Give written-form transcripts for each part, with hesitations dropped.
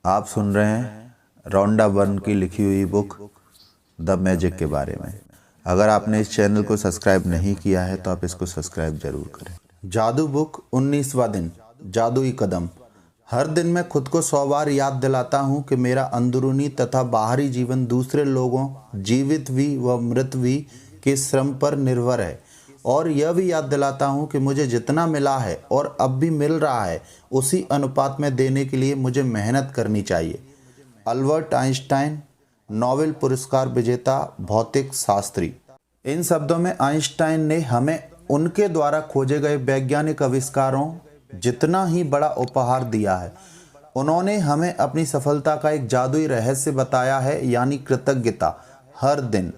आप सुन रहे हैं रॉन्डा बर्न की लिखी हुई बुक द मैजिक के बारे में। अगर आपने इस चैनल को सब्सक्राइब नहीं किया है तो आप इसको सब्सक्राइब जरूर करें। जादू बुक 19वां दिन, जादुई कदम। हर दिन मैं खुद को 100 बार याद दिलाता हूँ कि मेरा अंदरूनी तथा बाहरी जीवन दूसरे लोगों, जीवित भी व मृत भी, के श्रम पर निर्भर है, और यह भी याद दिलाता हूँ कि मुझे जितना मिला है और अब भी मिल रहा है उसी अनुपात में देने के लिए मुझे मेहनत करनी चाहिए। अल्बर्ट आइंस्टाइन, नोबेल पुरस्कार विजेता भौतिक शास्त्री। इन शब्दों में आइंस्टाइन ने हमें उनके द्वारा खोजे गए वैज्ञानिक आविष्कारों जितना ही बड़ा उपहार दिया है। उन्होंने हमें अपनी सफलता का एक जादुई रहस्य बताया है, यानी कृतज्ञता। हर दिन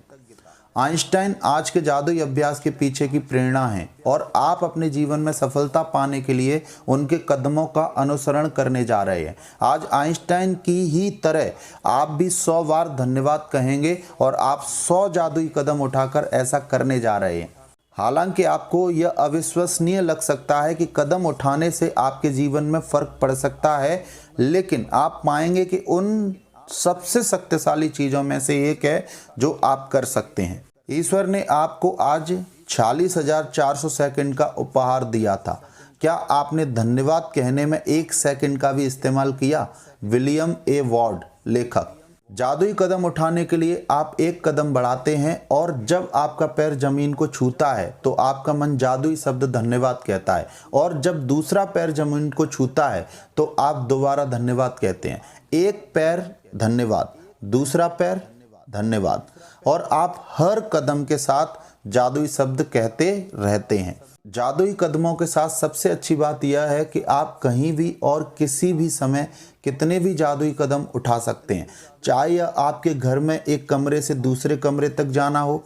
आइंस्टाइन आज के जादुई अभ्यास के पीछे की प्रेरणा हैं, और आप अपने जीवन में सफलता पाने के लिए उनके कदमों का अनुसरण करने जा रहे हैं। आज आइंस्टाइन की ही तरह आप भी 100 बार धन्यवाद कहेंगे और आप 100 जादुई कदम उठाकर ऐसा करने जा रहे हैं। हालांकि आपको यह अविश्वसनीय लग सकता है कि कदम उठाने से आपके जीवन में फर्क पड़ सकता है, लेकिन आप पाएंगे कि उन सबसे शक्तिशाली चीज़ों में से एक है जो आप कर सकते हैं। ईश्वर ने आपको आज 46,400 सेकंड का उपहार दिया था। क्या आपने धन्यवाद कहने में 1 सेकंड का भी इस्तेमाल किया? विलियम ए वॉर्ड, लेखक। जादुई कदम उठाने के लिए आप एक कदम बढ़ाते हैं, और जब आपका पैर जमीन को छूता है तो आपका मन जादुई शब्द धन्यवाद कहता है, और जब दूसरा पैर जमीन को छूता है तो आप दोबारा धन्यवाद कहते हैं। एक पैर धन्यवाद, दूसरा पैर धन्यवाद, और आप हर कदम के साथ जादुई शब्द कहते रहते हैं। जादुई कदमों के साथ सबसे अच्छी बात यह है कि आप कहीं भी और किसी भी समय कितने भी जादुई कदम उठा सकते हैं। चाहे यह आपके घर में एक कमरे से दूसरे कमरे तक जाना हो,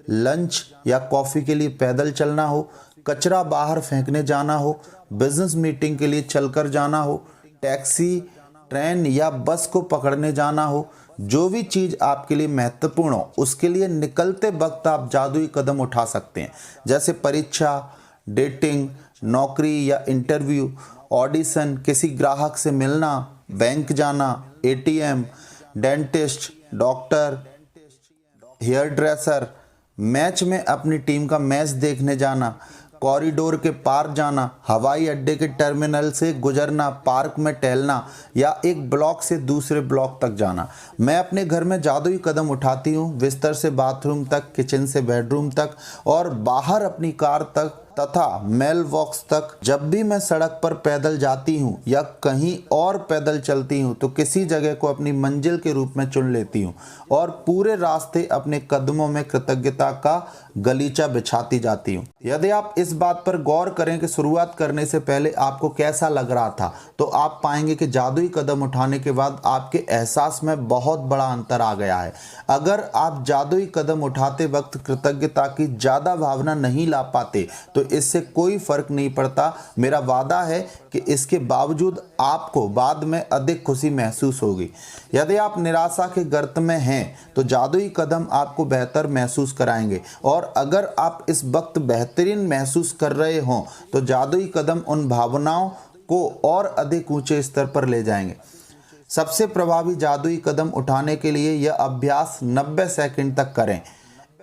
लंच या कॉफ़ी के लिए पैदल चलना हो, कचरा बाहर फेंकने जाना हो, बिजनेस मीटिंग के लिए चलकर जाना हो, टैक्सी, ट्रेन या बस को पकड़ने जाना हो, जो भी चीज़ आपके लिए महत्वपूर्ण हो उसके लिए निकलते वक्त आप जादुई कदम उठा सकते हैं। जैसे परीक्षा, डेटिंग, नौकरी या इंटरव्यू, ऑडिशन, किसी ग्राहक से मिलना, बैंक जाना, ATM, dentist, doctor, hairdresser, match में अपनी टीम का मैच देखने जाना, कॉरिडोर के पार जाना, हवाई अड्डे के टर्मिनल से गुजरना, पार्क में टहलना या एक ब्लॉक से दूसरे ब्लॉक तक जाना। मैं अपने घर में जादुई कदम उठाती हूँ, बिस्तर से बाथरूम तक, किचन से बेडरूम तक और बाहर अपनी कार तक तथा मेल बॉक्स तक। जब भी मैं सड़क पर पैदल जाती हूँ या कहीं और पैदल चलती हूँ तो किसी जगह को अपनी मंजिल के रूप में चुन लेती हूँ और पूरे रास्ते अपने कदमों में कृतज्ञता का गलीचा बिछाती जाती हूँ। यदि आप इस बात पर गौर करें कि शुरुआत करने से पहले आपको कैसा लग रहा था, तो आप पाएंगे कि जादुई कदम उठाने के बाद आपके एहसास में बहुत बड़ा अंतर आ गया है। अगर आप जादुई कदम उठाते वक्त कृतज्ञता की ज़्यादा भावना नहीं ला पाते तो इससे कोई फर्क नहीं पड़ता। मेरा वादा है कि इसके बावजूद आपको बाद में अधिक खुशी महसूस होगी। यदि आप निराशा के गर्त में हैं तो जादुई कदम आपको बेहतर महसूस कराएंगे, और अगर आप इस वक्त बेहतरीन महसूस कर रहे हों तो जादुई कदम उन भावनाओं को और अधिक ऊंचे स्तर पर ले जाएंगे। सबसे प्रभावी जादुई कदम उठाने के लिए यह अभ्यास 90 सेकंड तक करें।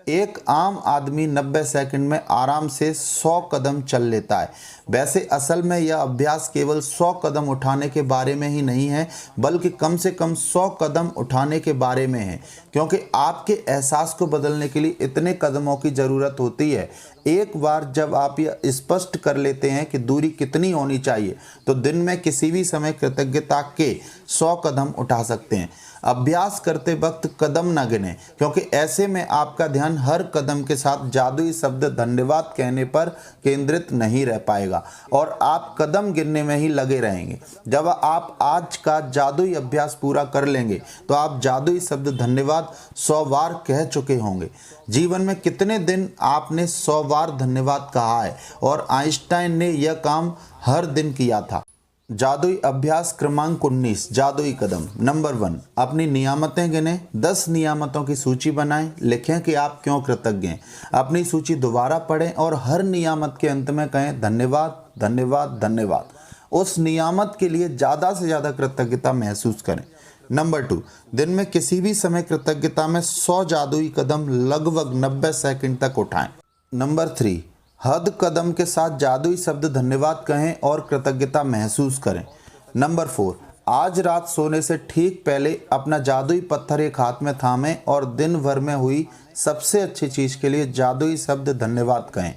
एक आम आदमी 90 सेकंड में आराम से 100 कदम चल लेता है। वैसे असल में यह अभ्यास केवल 100 कदम उठाने के बारे में ही नहीं है, बल्कि कम से कम 100 कदम उठाने के बारे में है, क्योंकि आपके एहसास को बदलने के लिए इतने कदमों की ज़रूरत होती है। एक बार जब आप यह स्पष्ट कर लेते हैं कि दूरी कितनी होनी चाहिए, तो दिन में किसी भी समय कृतज्ञता के 100 कदम उठा सकते हैं। अभ्यास करते वक्त कदम न गिनें, क्योंकि ऐसे में आपका ध्यान हर कदम के साथ जादुई शब्द धन्यवाद कहने पर केंद्रित नहीं रह पाएगा और आप कदम गिनने में ही लगे रहेंगे। जब आप आज का जादुई अभ्यास पूरा कर लेंगे तो आप जादुई शब्द धन्यवाद 100 बार कह चुके होंगे। जीवन में कितने दिन आपने 100 बार धन्यवाद कहा है? और आइंस्टाइन ने यह काम हर दिन किया था। जादुई अभ्यास क्रमांक 19, जादुई कदम। नंबर 1, अपनी नियामतें गिनें। 10 नियामतों की सूची बनाएं। लिखें कि आप क्यों कृतज्ञ हैं। अपनी सूची दोबारा पढ़ें और हर नियामत के अंत में कहें धन्यवाद, धन्यवाद, धन्यवाद। उस नियामत के लिए ज़्यादा से ज़्यादा कृतज्ञता महसूस करें। नंबर 2, दिन में किसी भी समय कृतज्ञता में 100 जादुई कदम लगभग 90 सेकंड तक उठाएं। नंबर 3, हद कदम के साथ जादुई शब्द धन्यवाद कहें और कृतज्ञता महसूस करें। नंबर 4, आज रात सोने से ठीक पहले अपना जादुई पत्थर एक हाथ में थामें और दिन भर में हुई सबसे अच्छी चीज़ के लिए जादुई शब्द धन्यवाद कहें।